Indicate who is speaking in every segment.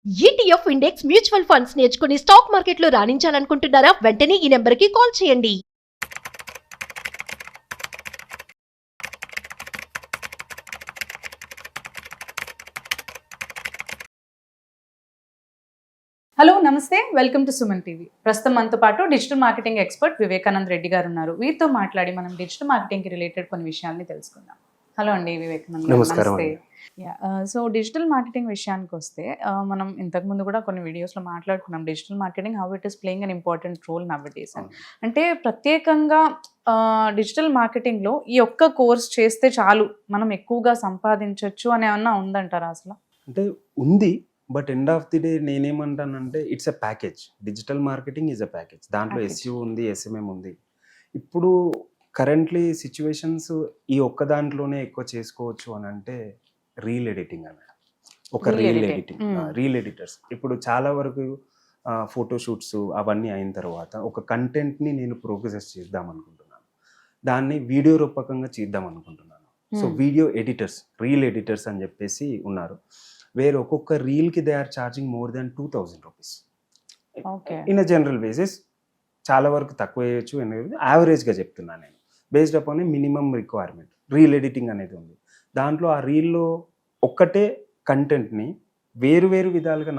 Speaker 1: ETF index mutual funds నేర్చుకుని stock మార్కెట్లో రాణించాలనుకుంటున్నారా? వెంటనే ఈ నెంబర్కి కాల్ చేయండి.
Speaker 2: హలో నమస్తే, వెల్కమ్ టు సుమన్ టీవీ. ప్రస్తుతం మనతో పాటు digital marketing expert Vivekanand Reddy గారు ఉన్నారు. వీరితో మాట్లాడి మనం డిజిటల్ మార్కెటింగ్కి రిలేటెడ్ కొన్ని విషయాల్ని తెలుసుకుందాం. హలో అండి వివేకానంద్ గారు.
Speaker 3: నమస్కారం.
Speaker 2: నమస్తే. సో డిజిటల్ మార్కెటింగ్ విషయానికి వస్తే మనం ఇంతకుముందు కూడా కొన్ని వీడియోస్లో మాట్లాడుకున్నాం digital marketing how it is playing an important role nowadays అని. అంటే ప్రత్యేకంగా డిజిటల్ మార్కెటింగ్లో ఈ ఒక్క కోర్స్ చేస్తే చాలు మనం ఎక్కువగా సంపాదించవచ్చు అని ఏమన్నా ఉందంటారా అసలు?
Speaker 3: అంటే ఉంది, but end of the day నేనేమంటానంటే it's a package. Digital marketing is a package. దాంట్లో ఎస్యూ ఉంది, ఎస్ఎంఎం ఉంది. ఇప్పుడు కరెంట్లీ సిచ్యువేషన్స్ ఈ ఒక్క దాంట్లోనే ఎక్కువ చేసుకోవచ్చు అని అంటే రీల్ ఎడిటింగ్ అన్నమాట. ఒక రీల్ ఎడిటింగ్, రీల్ ఎడిటర్స్ ఇప్పుడు చాలా వరకు ఫోటోషూట్స్ అవన్నీ అయిన తర్వాత ఒక కంటెంట్ని నేను ప్రోగ్రెస్ చేద్దాం అనుకుంటున్నాను, దాన్ని వీడియో రూపకంగా చేద్దాం అనుకుంటున్నాను. So video editors, reel editors అని చెప్పేసి ఉన్నారు. వేరే ఒక్కొక్క రీల్కి they are charging more than 2000 rupees. In a general basis చాలా వరకు తక్కువ వేయచ్చు, యావరేజ్గా చెప్తున్నాను నేను. Based upon a minimum requirement reel editing అనేది ఉంది. దాంట్లో ఆ రీల్లో ఒక్కటే కంటెంట్ని వేరు వేరు విధాలుగా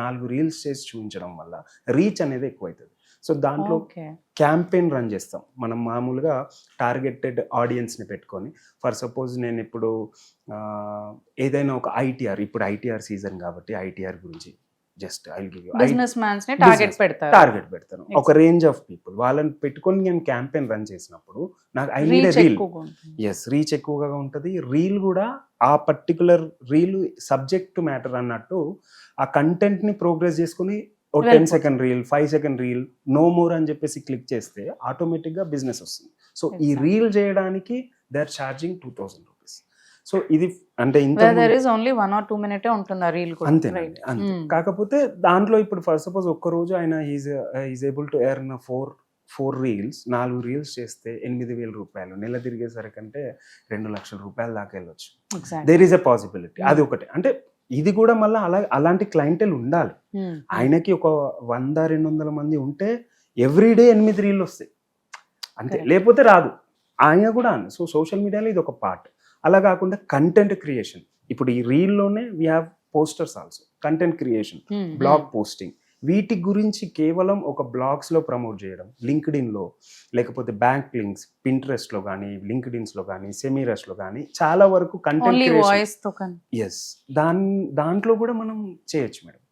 Speaker 3: నాలుగు రీల్స్ చేసి చూపించడం వల్ల రీచ్ అనేది ఎక్కువ అవుతుంది. సో దాంట్లో క్యాంపెయిన్ రన్ చేస్తాం మనం. మామూలుగా టార్గెటెడ్ ఆడియన్స్ని పెట్టుకొని, ఫర్ సపోజ్ నేను ఇప్పుడు ఏదైనా ఒక ఐటీఆర్, ఇప్పుడు ఐటీఆర్ సీజన్ కాబట్టి ఐటీఆర్ గురించి జస్ట్ టార్గెట్ పెడతాను. ఒక రేంజ్ ఆఫ్ పీపుల్ వాళ్ళని పెట్టుకొని నేను క్యాంపెయిన్ రన్ చేసినప్పుడు నాకు ఐ నీడ్ రీల్. రీచ్ ఎక్కువగా ఉంటుంది. రీల్ కూడా ఆ పర్టికులర్ రీల్ సబ్జెక్ట్ మ్యాటర్ అన్నట్టు ఆ కంటెంట్ని ప్రోగ్రెస్ చేసుకుని 10 second reel, 5 second reel, no more అని చెప్పేసి క్లిక్ చేస్తే ఆటోమేటిక్గా బిజినెస్ వస్తుంది. సో ఈ రీల్ చేయడానికి they are charging 2000 rupees. So ఇది అంటే
Speaker 2: ఓన్లీ 1 or 2 minutes ఉంటుంది రీల్ కూడా.
Speaker 3: అంతేనండి, అంతే. కాకపోతే దాంట్లో ఇప్పుడు ఫర్ సపోజ్ ఒక్క రోజు ఆయన is able to earn 4 reels, 4 reels చేస్తే 8000 రూపాయలు నెల తిరిగేసరికంటే 2 లక్షల రూపాయల దాకా వెళ్ళొచ్చు. There is a possibility. అది ఒకటి. అంటే ఇది కూడా మళ్ళీ అలాంటి క్లయింటెల్ ఉండాలి. ఆయనకి ఒక 100-200 మంది ఉంటే ఎవ్రీడే 8 రీళ్ళు వస్తాయి అంతే, లేకపోతే రాదు. ఆయన కూడా సో సోషల్ మీడియాలో ఇది ఒక పార్ట్. అలా కాకుండా కంటెంట్ క్రియేషన్, ఇప్పుడు ఈ రీల్లోనే we have posters also, content creation, blog posting, వీటి గురించి కేవలం ఒక బ్లాగ్స్లో ప్రమోట్ చేయడం, లింక్డ్ఇన్లో, లేకపోతే బ్యాంక్ లింక్స్, పింట్రెస్ట్లో కానీ, లింక్డ్ఇన్స్లో కానీ, సెమీరస్లో కానీ చాలా వరకు కంటెంట్ క్రియేషన్. ఎస్, దాంట్లో కూడా మనం చేయొచ్చు మేడం.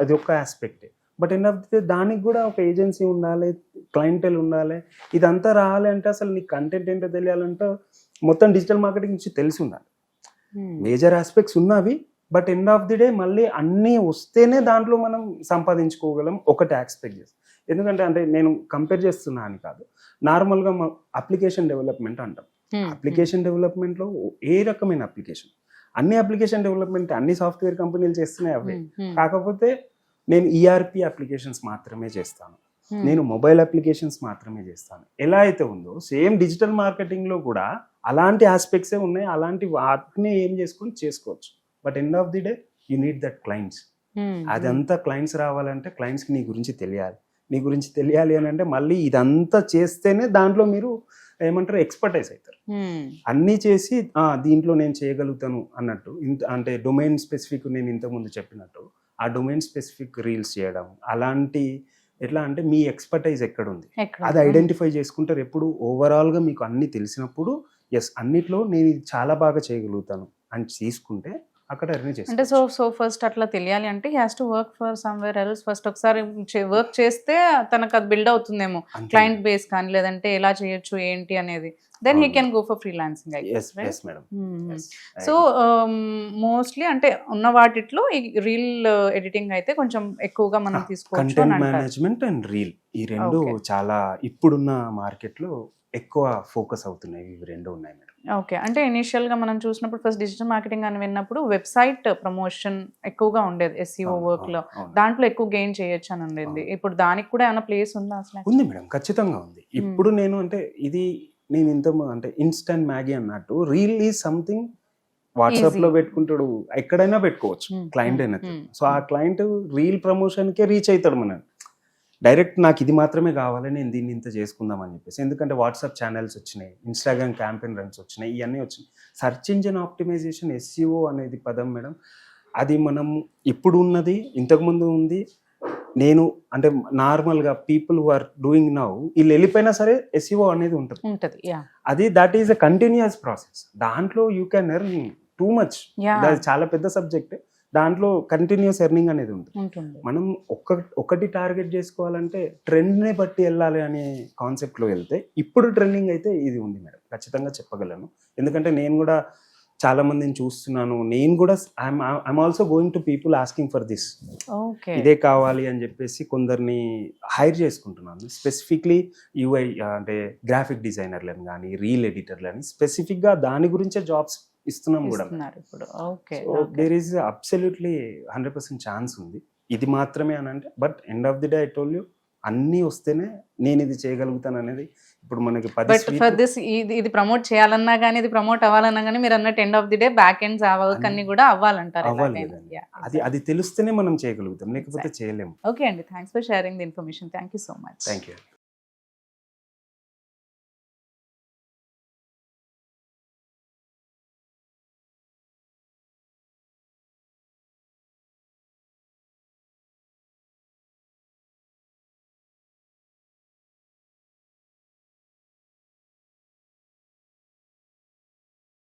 Speaker 3: అది ఒక్క ఆస్పెక్టే. But end of the day దానికి కూడా ఒక ఏజెన్సీ ఉండాలి, క్లయింటెల్ ఉండాలి. ఇదంతా రావాలి అంటే అసలు నీ కంటెంట్ ఏంటో తెలియాలంటే మొత్తం డిజిటల్ మార్కెటింగ్ నుంచి తెలిసి ఉండాలి. మేజర్ ఆస్పెక్ట్స్ ఉన్నవి, but end of the day మళ్ళీ అన్నీ వస్తేనే దాంట్లో మనం సంపాదించుకోగలం. ఒకటి ఎక్స్పెక్ట్ చేస్తాం. ఎందుకంటే అంటే నేను కంపేర్ చేస్తున్నా అని కాదు, నార్మల్గా అప్లికేషన్ డెవలప్మెంట్ అంటాం. అప్లికేషన్ డెవలప్మెంట్లో ఏ రకమైన అప్లికేషన్, అన్ని అప్లికేషన్ డెవలప్మెంట్ అన్ని సాఫ్ట్వేర్ కంపెనీలు చేస్తున్నాయి అవే. కాకపోతే నేను ఈఆర్పి అప్లికేషన్స్ మాత్రమే చేస్తాను, నేను మొబైల్ అప్లికేషన్స్ మాత్రమే చేస్తాను. ఎలా అయితే ఉందో సేమ్ డిజిటల్ మార్కెటింగ్లో కూడా అలాంటి ఆస్పెక్ట్సే ఉన్నాయి. అలాంటి వాటిని ఏం చేసుకోవచ్చు. But end of the day you need that clients. అదంతా క్లయింట్స్ రావాలంటే క్లయింట్స్కి నీ గురించి తెలియాలి అని అంటే మళ్ళీ ఇదంతా చేస్తేనే దాంట్లో మీరు ఏమంటారు ఎక్స్పర్టైజ్ అవుతారు. అన్నీ చేసి దీంట్లో నేను చేయగలుగుతాను అన్నట్టు. అంటే డొమైన్ స్పెసిఫిక్, నేను ఇంతకుముందు చెప్పినట్టు ఆ డొమైన్ స్పెసిఫిక్ రీల్స్ చేయడం, అలాంటి ఎట్లా అంటే మీ ఎక్స్పర్టైజ్ ఎక్కడుంది అది ఐడెంటిఫై చేసుకుంటారు. ఎప్పుడు ఓవరాల్గా మీకు అన్నీ తెలిసినప్పుడు ఎస్ అన్నిట్లో నేను ఇది చాలా బాగా చేయగలుగుతాను అని తీసుకుంటే అక్కడ ఎర్న్ చేస్తాను.
Speaker 2: అంటే సో ఫస్ట్ అట్లా తెలియాలి అంటే he has to work for somewhere else. First ఒకసారి వర్క్ చేస్తే తనకు అది బిల్డ్ అవుతుందేమో, క్లయింట్ బేస్ కానీ, లేదంటే ఎలా చేయొచ్చు ఏంటి అనేది. Then he can go for freelancing. So mostly అంటే ఉన్న వాటిలో ఈ రీల్ ఎడిటింగ్ అయితే కొంచెం ఎక్కువగా మనం తీసుకోవచ్చు.
Speaker 3: కంటెంట్ మేనేజ్మెంట్ అండ్ రీల్ ఈ రెండు చాలా ఇప్పుడున్న మార్కెట్లో ఎక్కువ ఫోకస్ అవుతున్నాయి. ఇవి రెండు ఉన్నాయి మేడం.
Speaker 2: ఓకే, అంటే ఇనిషియల్గా మనం చూసినప్పుడు ఫస్ట్ డిజిటల్ మార్కెటింగ్ అని విన్నప్పుడు వెబ్సైట్ ప్రమోషన్ ఎక్కువగా ఉండేది ఎస్ఈఓ వర్క్లో, దాంట్లో ఎక్కువ గెయిన్ చేయొచ్చు అని ఉండేది. ఇప్పుడు దానికి కూడా ఏమైనా ప్లేస్ ఉందా అసలు?
Speaker 3: ఉంది మేడం, ఖచ్చితంగా ఉంది. ఇప్పుడు నేను అంటే నేను ఇంత అంటే ఇన్స్టంట్ మ్యాగీ అన్నట్టు రీల్ ఈజ్ సంథింగ్ వాట్సాప్ లో
Speaker 2: Easy.
Speaker 3: పెట్టుకుంటాడు, ఎక్కడైనా పెట్టుకోవచ్చు
Speaker 2: Hmm.
Speaker 3: Client
Speaker 2: Hmm.
Speaker 3: అయినా.
Speaker 2: Hmm.
Speaker 3: సో ఆ క్లయింట్ రీల్ ప్రమోషన్ కే రీచ్ అవుతాడు మనని. డైరెక్ట్ నాకు ఇది మాత్రమే కావాలి, నేను దీన్ని ఇంత చేసుకుందాం అని చెప్పేసి. ఎందుకంటే వాట్సాప్ ఛానల్స్ వచ్చినాయి, ఇన్స్టాగ్రామ్ క్యాంపెయిన్ రన్స్ వచ్చినాయి, ఇవన్నీ వచ్చినాయి. సెర్చ్ ఇంజిన్ ఆప్టిమైజేషన్ ఎస్ఈఓ అనేది పదం మేడం, అది మనం ఇప్పుడు ఉన్నది, ఇంతకుముందు ఉంది. నేను అంటే నార్మల్గా people who are doing now వీళ్ళు వెళ్ళిపోయినా సరే ఎస్ఈఓ అనేది ఉంటుంది.
Speaker 2: ఉంటది. యా
Speaker 3: అది that is a continuous process. దాంట్లో you can earn too much.
Speaker 2: Yeah
Speaker 3: అది చాలా పెద్ద సబ్జెక్ట్. దాంట్లో కంటిన్యూస్ ఎర్నింగ్ అనేది ఉంటుంది.
Speaker 2: ఉంటుంది.
Speaker 3: మనం ఒకటి టార్గెట్ చేసుకోవాలంటే ట్రెండ్ని బట్టి వెళ్ళాలి అనే కాన్సెప్ట్లో వెళ్తే ఇప్పుడు ట్రెండింగ్ అయితే ఇది ఉంది మేడం, ఖచ్చితంగా చెప్పగలను. ఎందుకంటే నేను కూడా చాలా మందిని చూస్తున్నాను. నేను కూడా I'm also going to people asking for this,
Speaker 2: okay.
Speaker 3: ఇదే కావాలి అని చెప్పేసి కొందరిని హైర్ చేసుకుంటున్నాను. స్పెసిఫిక్లీ యూఐ అంటే గ్రాఫిక్ డిజైనర్లను కానీ రీల్ ఎడిటర్లని స్పెసిఫిక్గా దాని గురించే జాబ్స్ ఇస్తున్నాం కూడా.
Speaker 2: ఇస్తున్నారు ఇప్పుడు. Okay.
Speaker 3: So there is absolutely 100% chance ఉంది. ఇది మాత్రమే అని అంటే, but end of the day I told you, అన్నీ వస్తేనే నేను ఇది చేయగలుగుతాను అనేది. ఇప్పుడు మనకి 10
Speaker 2: బట్ ఫర్ దిస్ ఇది ప్రమోట్ చేయాలన్నా కానీ, ఇది ప్రమోట్ అవ్వాలన్నా కానీ, మీరు అన్నట్టు end of the day back ends work అన్ని కూడా అవ్వాలంటారు.
Speaker 3: అవ్వాలి కదండి. అది తెలిస్తేనే మనం చేయగలుగుతాం, లేకపోతే చేయలేము.
Speaker 2: ఓకే అండి, thanks for sharing the information. Thank you so much.
Speaker 3: Thank you.